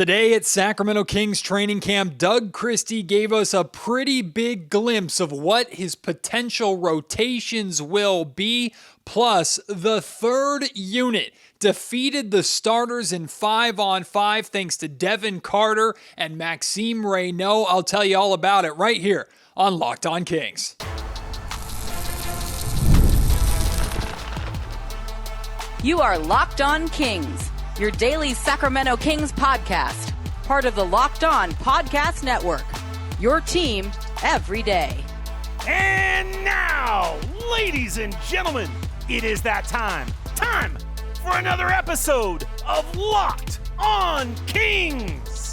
Today at Sacramento Kings training camp, Doug Christie gave us a pretty big glimpse of what his potential rotations will be. Plus, the third unit defeated the starters in 5-on-5 thanks to Devin Carter and Maxime Reynaud. I'll tell you all about it right here on Locked On Kings. You are Locked On Kings, your daily Sacramento Kings podcast, part of the Locked On Podcast Network, your team every day. And now, ladies and gentlemen, it is that time for another episode of Locked On Kings.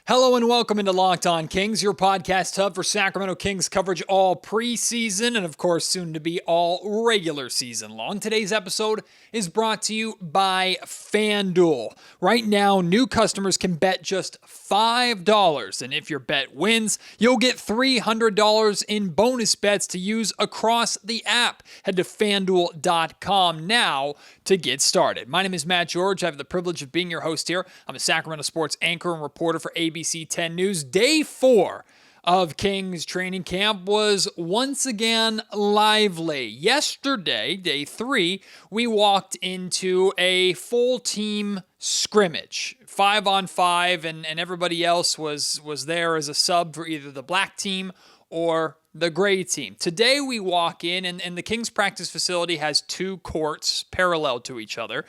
Hello and welcome into Locked On Kings, your podcast hub for Sacramento Kings coverage all preseason and, of course, soon to be all regular season long. Today's episode is brought to you by FanDuel. Right now, new customers can bet just $5, and if your bet wins, you'll get $300 in bonus bets to use across the app. Head to FanDuel.com now to get started. My name is Matt George. I have the privilege of being your host here. I'm a Sacramento sports anchor and reporter for ABC 10 News. Day 4 of Kings training camp was once again lively. Yesterday, day 3, we walked into a full team scrimmage, 5-on-5, and everybody else was there as a sub for either the black team or the gray team. Today we walk in, and the Kings practice facility has 2 courts parallel to each other.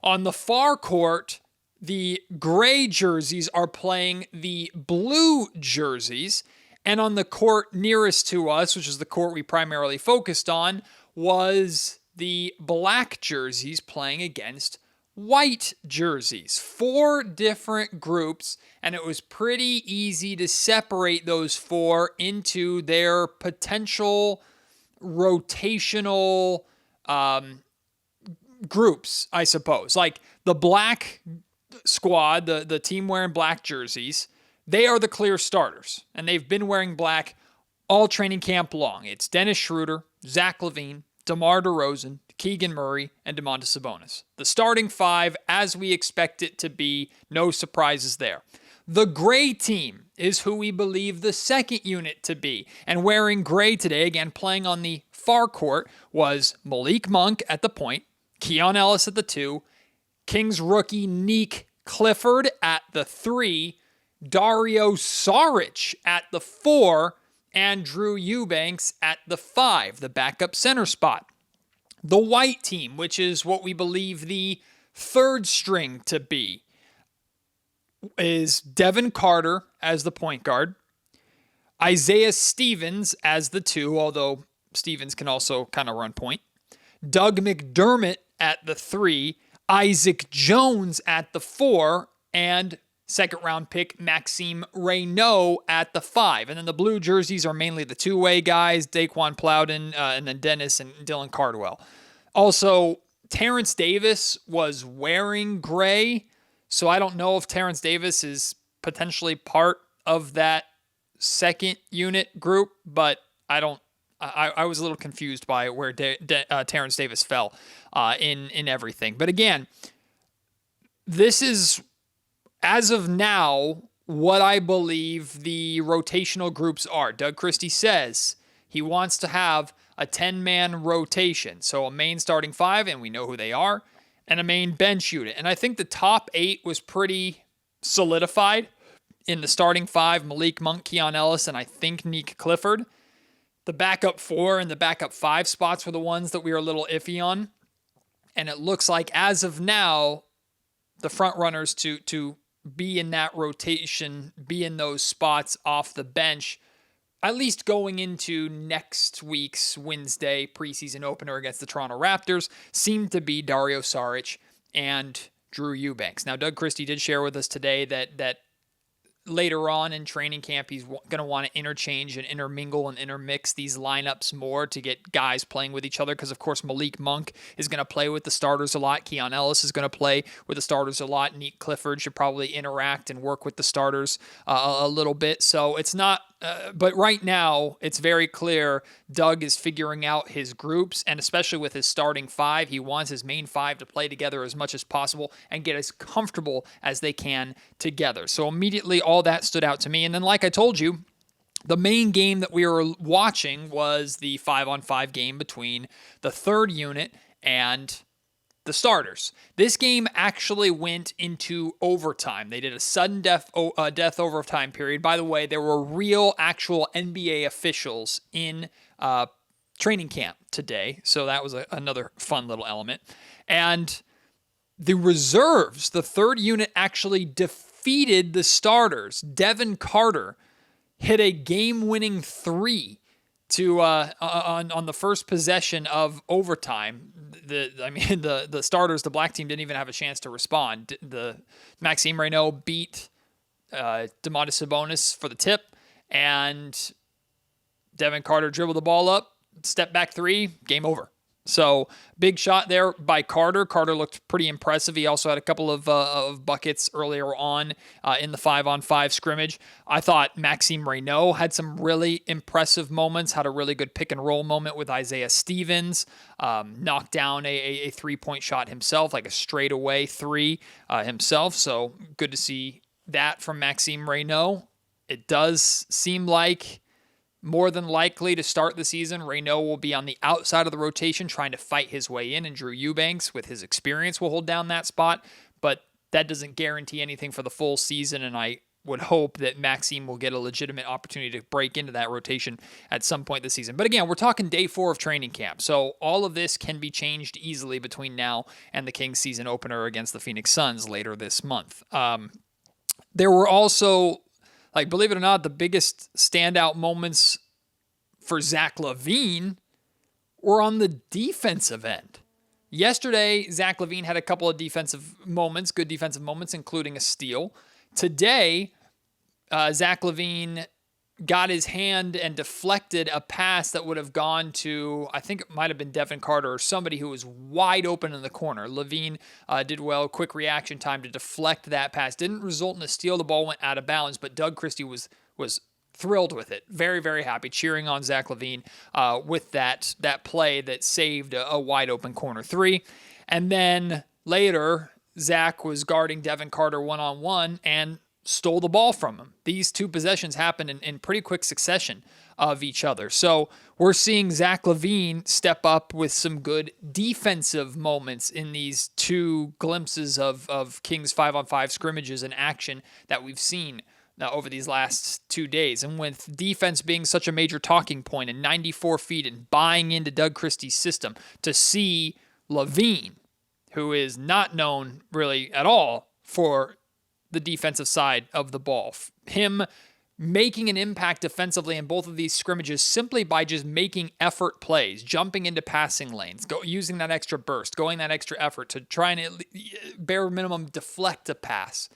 On the far court, the gray jerseys are playing the blue jerseys, and on the court nearest to us, which is the court we primarily focused on, was the black jerseys playing against white jerseys. 4 different groups, and it was pretty easy to separate those 4 into their potential rotational groups, I suppose. Like the black squad, the team wearing black jerseys, they are the clear starters, and they've been wearing black all training camp long. It's Dennis Schroeder, Zach LaVine, DeMar DeRozan, Keegan Murray, and Domantas Sabonis. The starting 5, as we expect it to be, no surprises there. The gray team is who we believe the second unit to be, and wearing gray today, again playing on the far court, was Malik Monk at the point, Keon Ellis at the 2, Kings rookie Nick Clifford at the 3, Dario Saric at the 4, and Drew Eubanks at the 5, the backup center spot. The white team, which is what we believe the third string to be, is Devin Carter as the point guard, Isaiah Stevens as the 2, although Stevens can also kind of run point, Doug McDermott at the 3, Isaac Jones at the 4, and second-round pick Maxime Reynaud at the 5. And then the blue jerseys are mainly the two-way guys, Daquan Plowden, and then Dennis and Dylan Cardwell. Also, Terrence Davis was wearing gray, so I don't know if Terrence Davis is potentially part of that second unit group, but I was a little confused by where Terrence Davis fell in everything. But again, this is, as of now, what I believe the rotational groups are. Doug Christie says he wants to have a 10-man rotation. So a main starting 5, and we know who they are, and a main bench unit. And I think the top 8 was pretty solidified. In the starting 5, Malik Monk, Keon Ellis, and I think Nick Clifford. The backup 4 and the backup 5 spots were the ones that we were a little iffy on. And it looks like, as of now, the front runners to be in that rotation, be in those spots off the bench, at least going into next week's Wednesday preseason opener against the Toronto Raptors, seem to be Dario Saric and Drew Eubanks. Now, Doug Christie did share with us today that later on in training camp, he's going to want to interchange and intermingle and intermix these lineups more to get guys playing with each other. Because, of course, Malik Monk is going to play with the starters a lot. Keon Ellis is going to play with the starters a lot. Neat Clifford should probably interact and work with the starters a little bit. So it's not, but right now it's very clear Doug is figuring out his groups, and especially with his starting five, he wants his main five to play together as much as possible and get as comfortable as they can together. So immediately all that stood out to me. And then, like I told you, the main game that we were watching was the 5-on-5 game between the third unit and the starters. This game actually went into overtime. They did a sudden death overtime period. By the way, there were real, actual NBA officials in training camp today, so that was another fun little element. And the reserves, the third unit, actually defeated the starters. Devin Carter hit a game-winning three to on the first possession of overtime. The starters, the black team, didn't even have a chance to respond. The Maxime Reynaud beat Domantas Sabonis for the tip, and Devin Carter dribbled the ball up, step back three, game over. So big shot there by Carter. Carter looked pretty impressive. He also had a couple of buckets earlier on in the 5-on-5 scrimmage. I thought Maxime Reynaud had some really impressive moments, had a really good pick and roll moment with Isaiah Stevens, knocked down a three-point shot himself, like a straightaway three himself. So good to see that from Maxime Reynaud. It does seem like more than likely to start the season, Reynaud will be on the outside of the rotation trying to fight his way in, and Drew Eubanks, with his experience, will hold down that spot. But that doesn't guarantee anything for the full season, and I would hope that Maxime will get a legitimate opportunity to break into that rotation at some point this season. But again, we're talking day 4 of training camp, so all of this can be changed easily between now and the Kings season opener against the Phoenix Suns later this month. There were also, believe it or not, the biggest standout moments for Zach LaVine were on the defensive end. Yesterday, Zach LaVine had a couple of good defensive moments, including a steal. Today, Zach LaVine got his hand and deflected a pass that would have gone to, I think it might have been Devin Carter or somebody who was wide open in the corner. LaVine did well, quick reaction time to deflect that pass. Didn't result in a steal. The ball went out of bounds, but Doug Christie was thrilled with it. Very, very happy, cheering on Zach LaVine with that play that saved a wide open corner three. And then later, Zach was guarding Devin Carter one-on-one and stole the ball from him. These two possessions happened in pretty quick succession of each other. So we're seeing Zach LaVine step up with some good defensive moments in these two glimpses of Kings 5-on-5 scrimmages in action that we've seen over these last 2 days. And with defense being such a major talking point and 94 feet and buying into Doug Christie's system, to see LaVine, who is not known really at all for the defensive side of the ball, him making an impact defensively in both of these scrimmages simply by just making effort plays, jumping into passing lanes, using that extra burst, going that extra effort to try and bare minimum deflect a pass.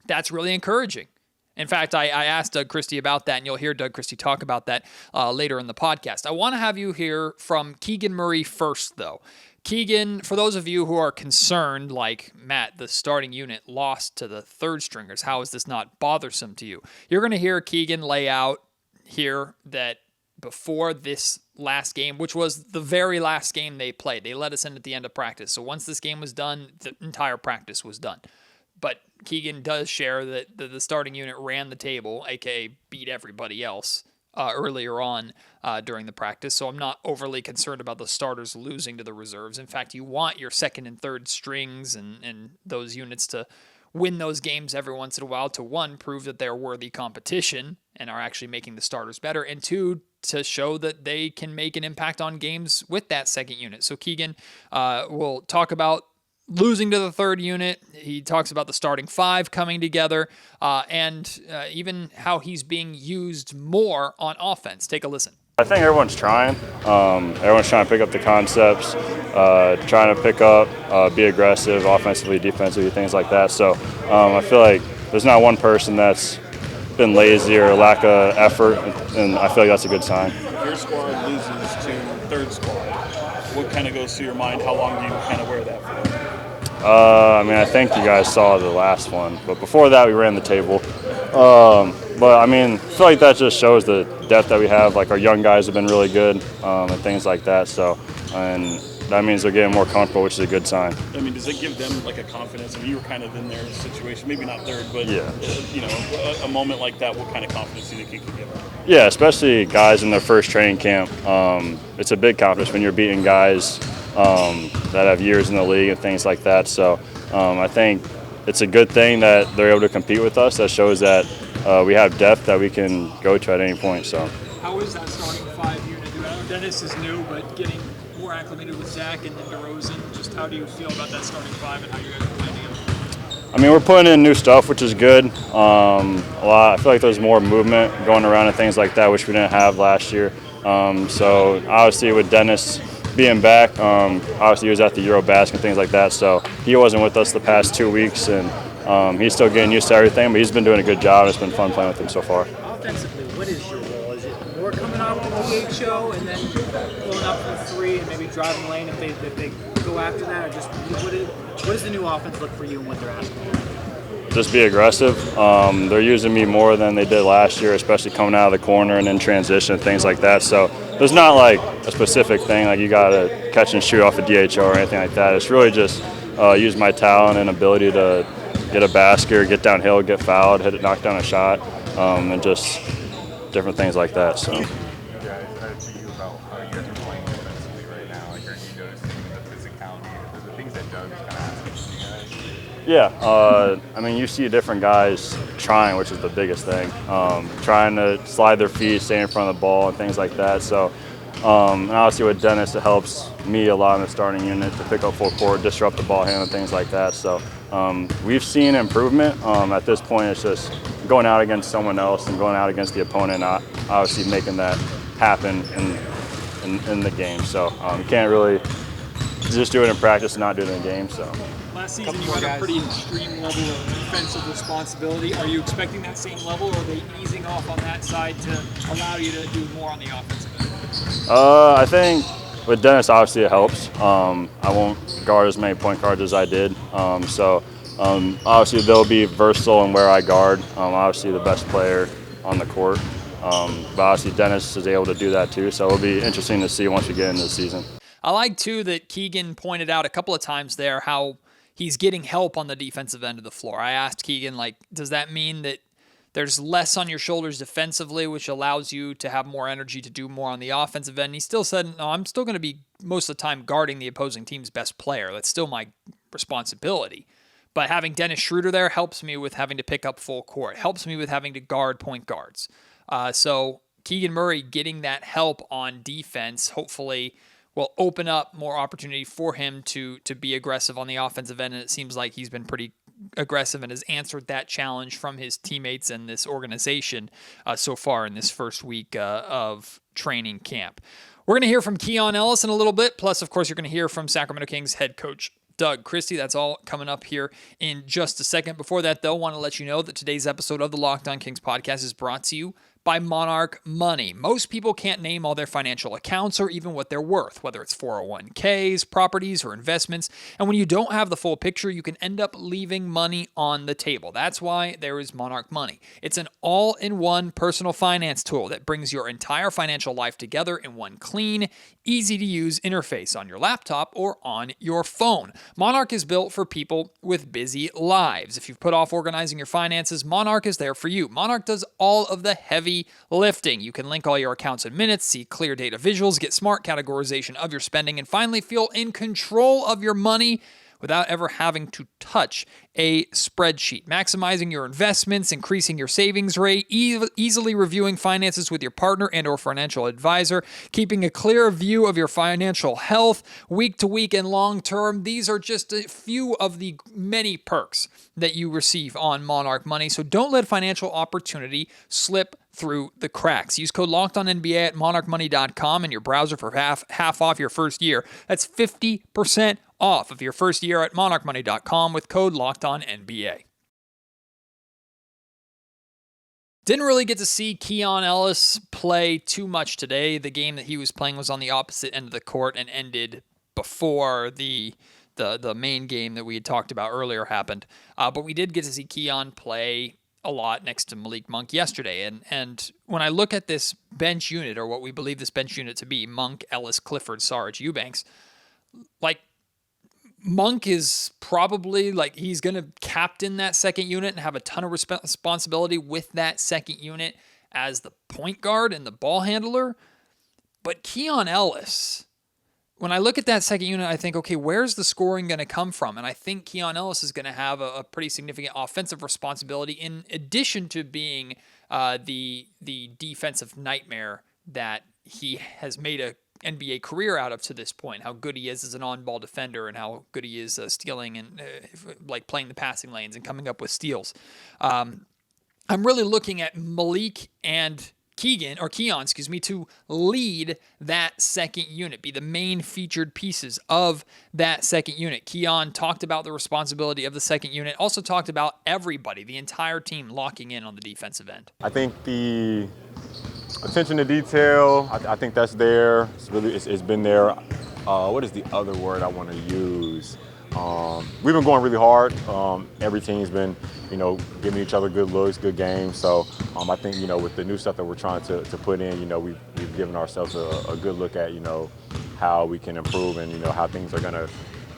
That's really encouraging. In fact, I asked Doug Christie about that, and you'll hear Doug Christie talk about that later in the podcast. I want to have you hear from Keegan Murray first, though. Keegan, for those of you who are concerned, like Matt, the starting unit lost to the third stringers, how is this not bothersome to you? You're going to hear Keegan lay out here that before this last game, which was the very last game they played, they let us in at the end of practice. So once this game was done, the entire practice was done. But Keegan does share that the starting unit ran the table, aka beat everybody else earlier on during the practice. So I'm not overly concerned about the starters losing to the reserves. In fact, you want your second and third strings and those units to win those games every once in a while to, one, prove that they're worthy competition and are actually making the starters better, and two, to show that they can make an impact on games with that second unit. So Keegan will talk about losing to the third unit. He talks about the starting five coming together and even how he's being used more on offense. Take a listen. I think everyone's trying. Everyone's trying to pick up the concepts, trying to pick up, be aggressive, offensively, defensively, things like that. So I feel like there's not one person that's been lazy or lack of effort, and I feel like that's a good sign. If your squad loses to third squad, what kind of goes through your mind? How long do you kind of wear that for? I mean, I think you guys saw the last one, but before that we ran the table. But I mean, I feel like that just shows the depth that we have. Like, our young guys have been really good and things like that. So, and that means they're getting more comfortable, which is a good sign. I mean, does it give them like a confidence? I mean, you were kind of in their situation, maybe not third, but Yeah. A moment like that, what kind of confidence do you think you can give them? Yeah, especially guys in their first training camp. It's a big confidence when you're beating guys that have years in the league and things like that. So I think it's a good thing that they're able to compete with us. That shows that we have depth that we can go to at any point. So. How is that starting five you're going to do? I know Dennis is new, but getting more acclimated with Zach and then DeRozan, just how do you feel about that starting five and how you guys are playing together? I mean, we're putting in new stuff, which is good. I feel like there's more movement going around and things like that, which we didn't have last year. So obviously with Dennis being back, obviously he was at the Eurobasket and things like that, so he wasn't with us the past 2 weeks, and he's still getting used to everything, but he's been doing a good job. It's been fun playing with him so far. Offensively, what is your role? Is it more coming off the DHO and then pulling up from three and maybe driving the lane if they go after that, or just what does the new offense look for you and what they're asking for? Just be aggressive. They're using me more than they did last year, especially coming out of the corner and in transition and things like that. So there's not like a specific thing, like you got to catch and shoot off a DHO or anything like that. It's really just use my talent and ability to get a basket or get downhill, get fouled, knock down a shot, and just different things like that. So. Yeah, to you about how you guys are playing defensively right now. Like, are you noticing the physicality, the things that Doug is kind of asking you guys? Yeah, I mean, you see different guys trying, which is the biggest thing. Trying to slide their feet, stay in front of the ball, and things like that. So, and obviously with Dennis, it helps me a lot in the starting unit to pick up full court, disrupt the ball handle, things like that. So, we've seen improvement. At this point, it's just going out against someone else and going out against the opponent, obviously making that happen in the game. So, you can't really just do it in practice and not do it in the game. So. Last season, you had a pretty extreme level of defensive responsibility. Are you expecting that same level, or are they easing off on that side to allow you to do more on the offensive end? I think with Dennis, obviously it helps. I won't guard as many point guards as I did. Obviously they'll be versatile in where I guard. Obviously the best player on the court. But obviously Dennis is able to do that too. So it'll be interesting to see once we get into the season. I like, too, that Keegan pointed out a couple of times there how he's getting help on the defensive end of the floor. I asked Keegan, like, does that mean that there's less on your shoulders defensively, which allows you to have more energy to do more on the offensive end? And he still said, no, I'm still going to be most of the time guarding the opposing team's best player. That's still my responsibility. But having Dennis Schroeder there helps me with having to pick up full court, helps me with having to guard point guards. So Keegan Murray getting that help on defense, hopefully will open up more opportunity for him to be aggressive on the offensive end, and it seems like he's been pretty aggressive and has answered that challenge from his teammates and this organization so far in this first week of training camp. We're going to hear from Keon Ellis in a little bit, plus, of course, you're going to hear from Sacramento Kings head coach Doug Christie. That's all coming up here in just a second. Before that, though, I want to let you know that today's episode of the Locked On Kings podcast is brought to you by Monarch Money. Most people can't name all their financial accounts or even what they're worth, whether it's 401ks, properties, or investments. And when you don't have the full picture, you can end up leaving money on the table. That's why there is Monarch Money. It's an all-in-one personal finance tool that brings your entire financial life together in one clean, easy-to-use interface on your laptop or on your phone. Monarch is built for people with busy lives. If you've put off organizing your finances, Monarch is there for you. Monarch does all of the heavy lifting. You can link all your accounts in minutes, see clear data visuals, get smart categorization of your spending, and finally feel in control of your money without ever having to touch a spreadsheet. Maximizing your investments, increasing your savings rate, easily reviewing finances with your partner and or financial advisor, keeping a clear view of your financial health week to week and long term. These are just a few of the many perks that you receive on Monarch Money. So don't let financial opportunity slip through the cracks. Use code LOCKEDONNBA at monarchmoney.com in your browser for half off your first year. That's 50% off of your first year at monarchmoney.com with code LOCKEDONNBA. Didn't really get to see Keon Ellis play too much today. The game that he was playing was on the opposite end of the court and ended before the main game that we had talked about earlier happened. But we did get to see Keon play a lot next to Malik Monk yesterday. And when I look at this bench unit, or what we believe this bench unit to be, Monk, Ellis, Clifford, Sarge, Eubanks, like, Monk is probably, like, he's going to captain that second unit and have a ton of responsibility with that second unit as the point guard and the ball handler. But Keon Ellis, when I look at that second unit, I think, okay, where's the scoring going to come from? And I think Keon Ellis is going to have a pretty significant offensive responsibility in addition to being the defensive nightmare that he has made a NBA career out of to this point, how good he is as an on-ball defender and how good he is stealing and like playing the passing lanes and coming up with steals. I'm really looking at Malik and Keon, to lead that second unit, be the main featured pieces of that second unit. Keon talked about the responsibility of the second unit, also talked about everybody, the entire team locking in on the defensive end. I think the attention to detail, I think that's there. It's been there. What is the other word I want to use? We've been going really hard. Every team's been, giving each other good looks, good games. So I think, with the new stuff that we're trying to put in, we've given ourselves a good look at, how we can improve and, how things are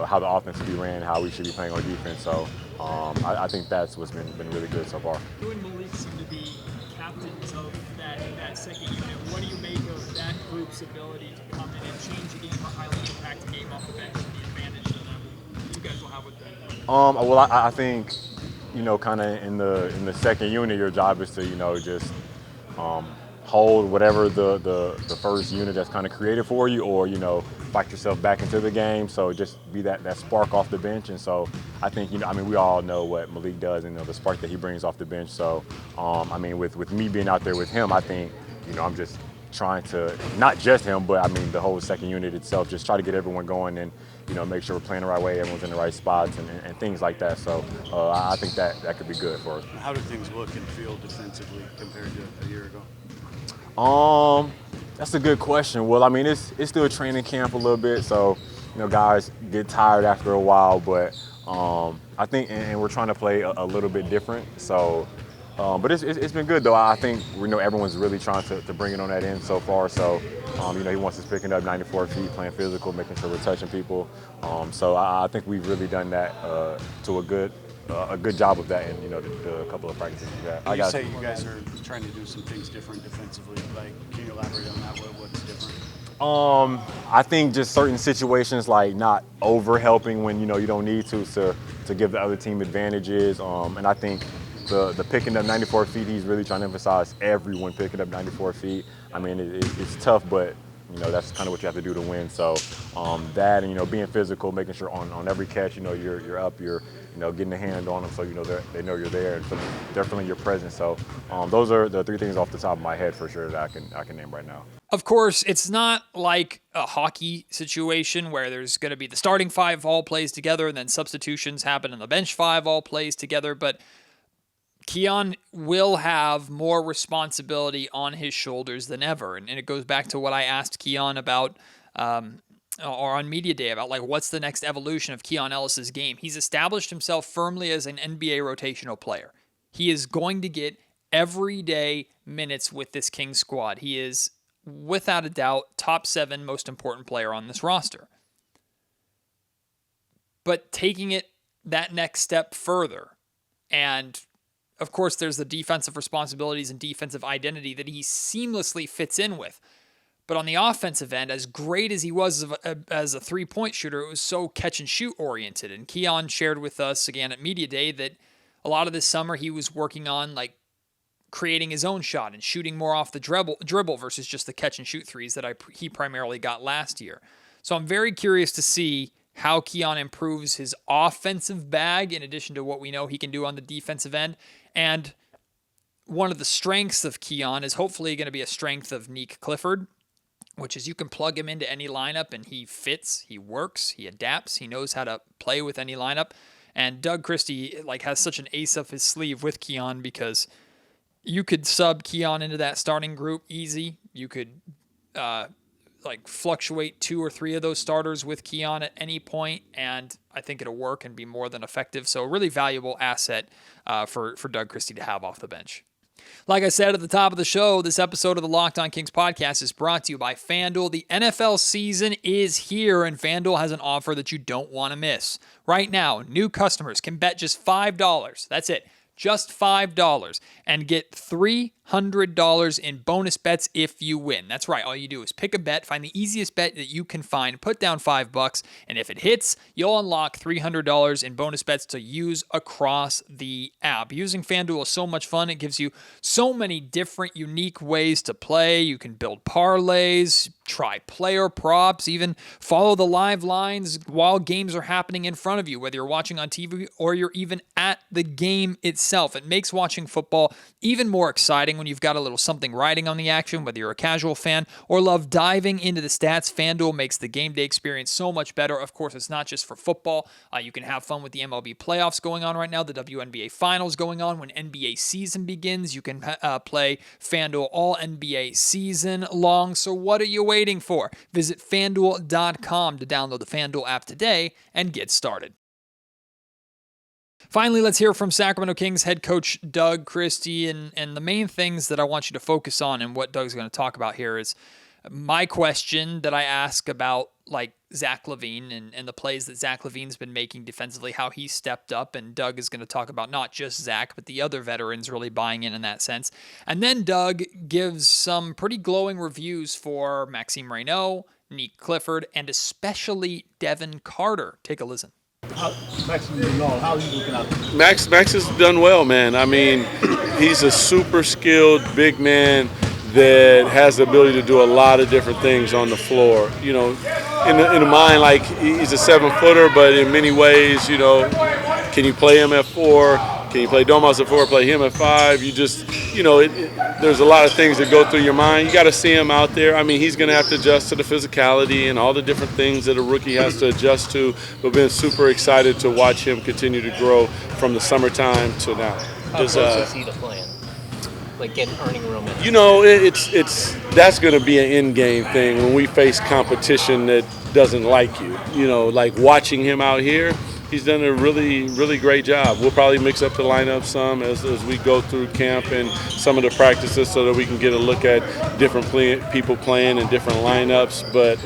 how the offense should be ran, how we should be playing on defense. So I think that's what's been really good so far. You and Malik seem to be captains of that second unit. What do you make of that group's ability to come in and change a game or highly impact a game off the bench and the advantage that you guys will have with that? Well, I think, kind of in the second unit, your job is to, just hold whatever the first unit that's kind of created for you, or, fight yourself back into the game. So just be that spark off the bench. And so I think, we all know what Malik does and the spark that he brings off the bench. So, with me being out there with him, I think, I'm just trying to, not just him, but the whole second unit itself, just try to get everyone going and, make sure we're playing the right way, everyone's in the right spots and things like that. So I think that could be good for us. How do things look and feel defensively compared to a year ago? That's a good question. Well, it's still training camp a little bit, so guys get tired after a while. But I think, and we're trying to play a little bit different. So, but it's been good though. I think everyone's really trying to bring it on that end so far. So, he wants us picking up 94 feet, playing physical, making sure we're touching people. So I think we've really done that to a good job of that in the couple of practices we've had. You say you guys are trying to do some things different defensively. Like, can you elaborate on that? What's different? I think just certain situations, like not over helping when you don't need to give the other team advantages. And I think the picking up 94 feet, he's really trying to emphasize everyone picking up 94 feet. It's tough, but that's kind of what you have to do to win. So that and being physical, making sure on every catch, you're up, you're getting a hand on them, so they know you're there and they're feeling your presence. So those are the three things off the top of my head for sure that I can name right now. Of course, it's not like a hockey situation where there's going to be the starting five all plays together and then substitutions happen and the bench five all plays together, but Keon will have more responsibility on his shoulders than ever. And it goes back to what I asked Keon about, or on Media Day, about like what's the next evolution of Keon Ellis's game. He's established himself firmly as an NBA rotational player. He is going to get everyday minutes with this Kings squad. He is, without a doubt, top 7 most important player on this roster. But taking it that next step further, and of course, there's the defensive responsibilities and defensive identity that he seamlessly fits in with. But on the offensive end, as great as he was as a three-point shooter, it was so catch-and-shoot oriented. And Keon shared with us again at Media Day that a lot of this summer he was working on like creating his own shot and shooting more off the dribble versus just the catch-and-shoot threes that he primarily got last year. So I'm very curious to see how Keon improves his offensive bag in addition to what we know he can do on the defensive end. And one of the strengths of Keon is hopefully going to be a strength of Nick Clifford, which is you can plug him into any lineup and he fits, he works, he adapts, he knows how to play with any lineup. And Doug Christie has such an ace up his sleeve with Keon because you could sub Keon into that starting group easy. You could fluctuate 2 or 3 of those starters with Keon at any point, and I think it'll work and be more than effective. So a really valuable asset for Doug Christie to have off the bench. Like I said at the top of the show, this episode of the Locked On Kings podcast is brought to you by FanDuel. The NFL season is here, and FanDuel has an offer that you don't want to miss. Right now, new customers can bet just $5. That's it. Just $5 and get $300 in bonus bets if you win. That's right. All you do is pick a bet, find the easiest bet that you can find, put down $5, and if it hits, you'll unlock $300 in bonus bets to use across the app. Using FanDuel is so much fun. It gives you so many different unique ways to play. You can build parlays, try player props, even follow the live lines while games are happening in front of you, whether you're watching on TV or you're even at the game itself. It makes watching football even more exciting when you've got a little something riding on the action, whether you're a casual fan or love diving into the stats. FanDuel makes the game day experience so much better. Of course, it's not just for football. You can have fun with the MLB playoffs going on right now, the WNBA finals going on. When NBA season begins, you can play FanDuel all NBA season long. So what are you waiting for? Visit FanDuel.com to download the FanDuel app today and get started. Finally, let's hear from Sacramento Kings head coach Doug Christie, and the main things that I want you to focus on and what Doug's going to talk about here is my question that I ask about like Zach LaVine and the plays that Zach LaVine's been making defensively, how he stepped up, and Doug is going to talk about not just Zach, but the other veterans really buying in that sense. And then Doug gives some pretty glowing reviews for Maxime Reynaud, Nick Clifford, and especially Devin Carter. Take a listen. Max has done well, man. I mean, he's a super skilled big man that has the ability to do a lot of different things on the floor. You know, in the mind, like he's a 7-footer, but in many ways, you know, can you play him at 4? Can you play Domas at 4, play him at 5? You just, you know, there's a lot of things that go through your mind. You got to see him out there. I mean, he's going to have to adjust to the physicality and all the different things that a rookie has to adjust to. But been super excited to watch him continue to grow from the summertime to now. How close is he to playing? Like getting earning room in? You know, that's going to be an in-game thing when we face competition that doesn't like you. You know, like watching him out here. He's done a really, really great job. We'll probably mix up the lineup some as we go through camp and some of the practices so that we can get a look at different people playing in different lineups. But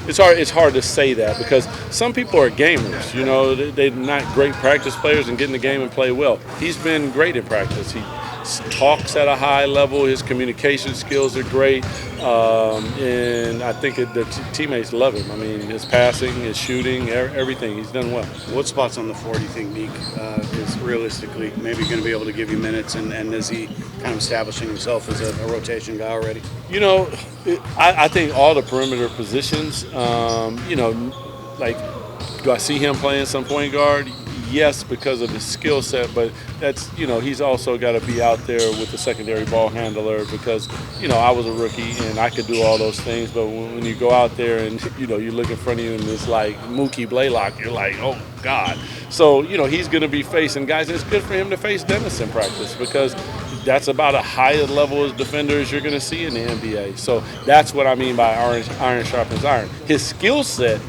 it's hard to say that because some people are gamers. You know, they're not great practice players and get in the game and play well. He's been great in practice. He talks at a high level. His communication skills are great. And I think the teammates love him. I mean, his passing, his shooting, everything. He's done well. What spots on the floor do you think Nick is realistically maybe going to be able to give you minutes? And is he kind of establishing himself as a rotation guy already? You know, I think all the perimeter positions, you know, like, do I see him playing some point guard? Yes, because of his skill set, but that's, you know, he's also got to be out there with the secondary ball handler because, you know, I was a rookie and I could do all those things, but when you go out there and, you know, you look in front of you and it's like Mookie Blaylock, you're like, oh, God. So, you know, he's going to be facing guys, and it's good for him to face Dennis in practice because that's about a higher level as defender as you're going to see in the NBA. So that's what I mean by iron sharpens iron. His skill set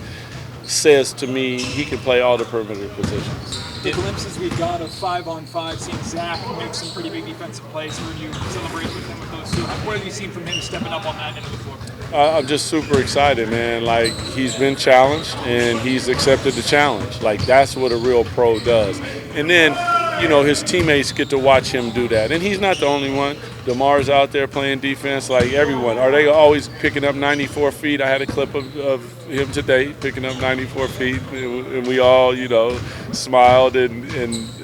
says to me he can play all the perimeter positions. The glimpses we've got of 5-on-5, seeing Zach make some pretty big defensive plays, heard you celebrate with him with those two. What have you seen from him stepping up on that end of the floor? I'm just super excited, man. Like, he's been challenged and he's accepted the challenge. Like, that's what a real pro does. And then, you know, his teammates get to watch him do that. And he's not the only one. DeMar's out there playing defense like everyone. Are they always picking up 94 feet? I had a clip of him today picking up 94 feet, and we all, you know, smiled and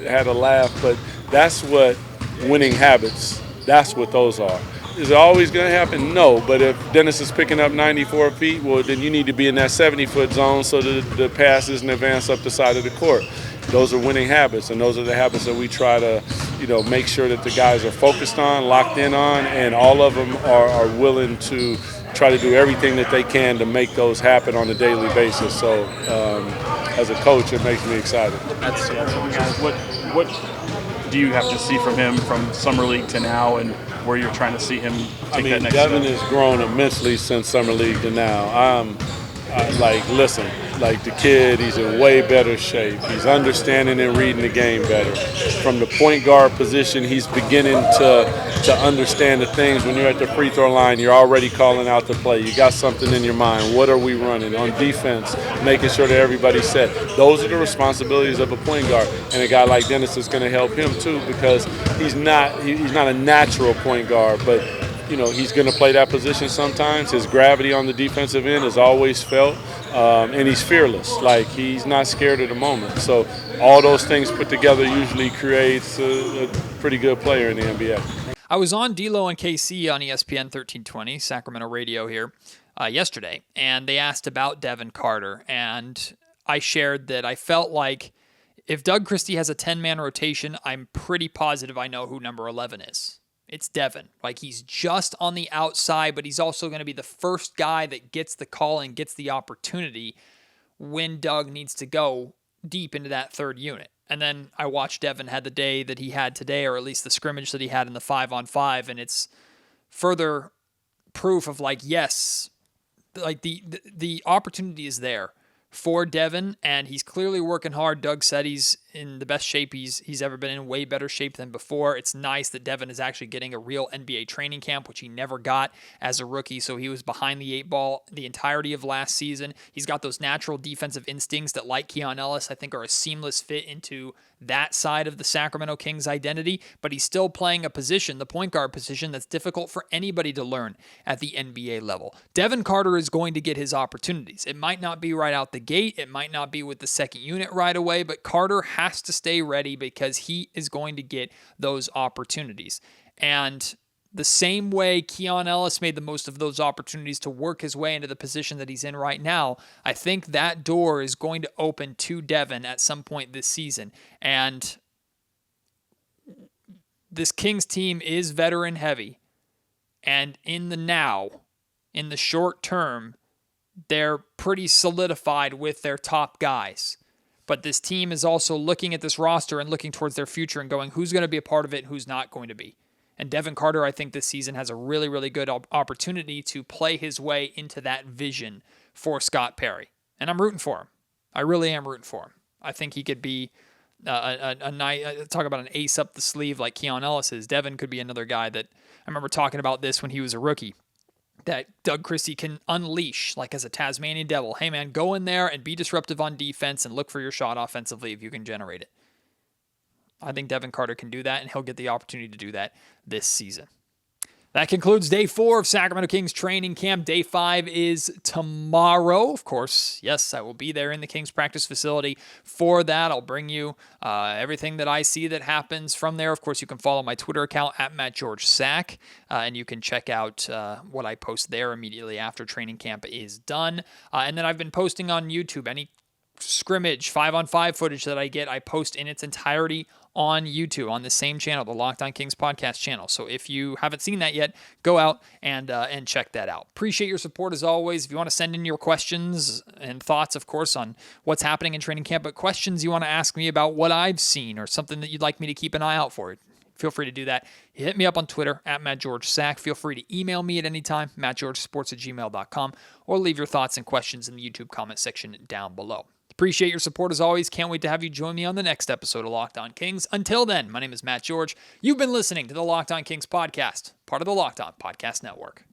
had a laugh. But that's what winning habits, that's what those are. Is it always going to happen? No. But if Dennis is picking up 94 feet, well, then you need to be in that 70-foot zone so that the pass isn't advanced up the side of the court. Those are winning habits, and those are the habits that we try to, you know, make sure that the guys are focused on, locked in on, and all of them are willing to try to do everything that they can to make those happen on a daily basis. So as a coach, it makes me excited. Guys, what do you have to see from him from summer league to now, and where you're trying to see him take that next Devin step? has grown immensely since summer league to now. Listen, the kid, he's in way better shape. He's understanding and reading the game better. From the point guard position, he's beginning to understand the things. When you're at the free throw line, you're already calling out the play. You got something in your mind. What are we running? On defense, making sure that everybody's set. Those are the responsibilities of a point guard. And a guy like Dennis is going to help him too, because he's not a natural point guard, but he's going to play that position sometimes. His gravity on the defensive end is always felt, and he's fearless. He's not scared of the moment. So all those things put together usually creates a pretty good player in the NBA. I was on D-Lo and KC on ESPN 1320, Sacramento radio here, yesterday, and they asked about Devin Carter, and I shared that I felt like if Doug Christie has a 10-man rotation, I'm pretty positive I know who number 11 is. It's Devin. He's just on the outside, but he's also going to be the first guy that gets the call and gets the opportunity when Doug needs to go deep into that third unit. And then I watched Devin had the day that he had today, or at least the scrimmage that he had in the 5-on-5, and it's further proof of yes, the opportunity is there for Devin, and he's clearly working hard. Doug said he's in the best shape he's ever been in, way better shape than before. It's nice that Devin is actually getting a real NBA training camp, which he never got as a rookie, so he was behind the 8 ball the entirety of last season. He's got those natural defensive instincts that, like Keon Ellis, I think are a seamless fit into that side of the Sacramento Kings identity, but he's still playing a position, the point guard position, that's difficult for anybody to learn at the NBA level. Devin Carter is going to get his opportunities. It might not be right out the gate. It might not be with the second unit right away, but Carter has to stay ready because he is going to get those opportunities. And the same way Keon Ellis made the most of those opportunities to work his way into the position that he's in right now, I think that door is going to open to Devin at some point this season. And this Kings team is veteran heavy. And in the short term, they're pretty solidified with their top guys. But this team is also looking at this roster and looking towards their future and going, who's going to be a part of it and who's not going to be. And Devin Carter, I think this season has a really, really good opportunity to play his way into that vision for Scott Perry. And I'm rooting for him. I really am rooting for him. I think he could be a nice, talk about an ace up the sleeve like Keon Ellis is. Devin could be another guy that, I remember talking about this when he was a rookie, that Doug Christie can unleash as a Tasmanian devil. Hey man, go in there and be disruptive on defense and look for your shot offensively if you can generate it. I think Devin Carter can do that, and he'll get the opportunity to do that this season. That concludes day 4 of Sacramento Kings training camp. Day 5 is tomorrow. Of course, yes, I will be there in the Kings practice facility for that. I'll bring you everything that I see that happens from there. Of course, you can follow my Twitter account at MattGeorgeSack, and you can check out what I post there immediately after training camp is done. And then I've been posting on YouTube any scrimmage 5-on-5 footage that I get, I post in its entirety on YouTube on the same channel, the Locked On Kings podcast channel. So if you haven't seen that yet, go out and check that out. Appreciate your support as always. If you want to send in your questions and thoughts, of course, on what's happening in training camp, but questions you want to ask me about what I've seen or something that you'd like me to keep an eye out for, feel free to do that. Hit me up on Twitter at MattGeorgeSack. Feel free to email me at any time, mattgeorgesports@gmail.com, or leave your thoughts and questions in the YouTube comment section down below. Appreciate your support as always. Can't wait to have you join me on the next episode of Locked On Kings. Until then, my name is Matt George. You've been listening to the Locked On Kings podcast, part of the Locked On Podcast Network.